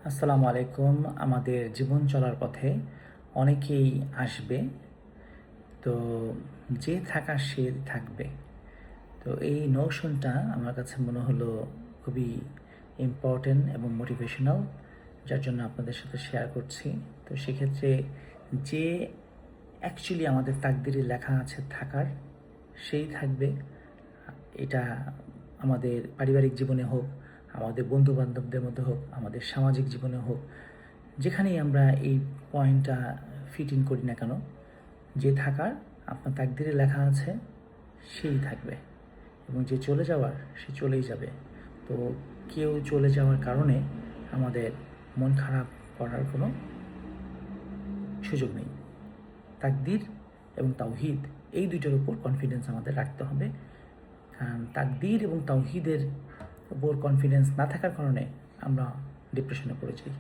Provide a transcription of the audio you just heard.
আসসালামু আলাইকুম। আমাদের জীবন চলার পথে অনেকেই আসবে, তো যে থাকার সে থাকবে। তো এই নোশনটা আমার কাছে মনে হলো খুবই ইম্পর্টেন্ট এবং মোটিভেশনাল, যার জন্য আপনাদের সাথে শেয়ার করছি। তো সেক্ষেত্রে যে অ্যাকচুয়ালি আমাদের তাকদিরে লেখা আছে থাকার, সেই থাকবে। এটা আমাদের পারিবারিক জীবনে হোক, আমাদের বন্ধু বান্ধবদের মধ্যে হোক, আমাদের সামাজিক জীবনে হোক, যেখানেই আমরা এই পয়েন্টটা ফিট ইন করি না কেন, যে থাকার আপনার তাকদিরে লেখা আছে সেই থাকবে, এবং যে চলে যাওয়ার সে চলেই যাবে। তো কেউ চলে যাওয়ার কারণে আমাদের মন খারাপ করার কোনো সুযোগ নেই। তাকদির এবং তাওহীদ, এই দুইটার উপর কনফিডেন্স আমাদের রাখতে হবে। কারণ তাকদির এবং তাওহীদের উপর কনফিডেন্স না থাকার কারণে আমরা ডিপ্রেশনে পড়ে যাই।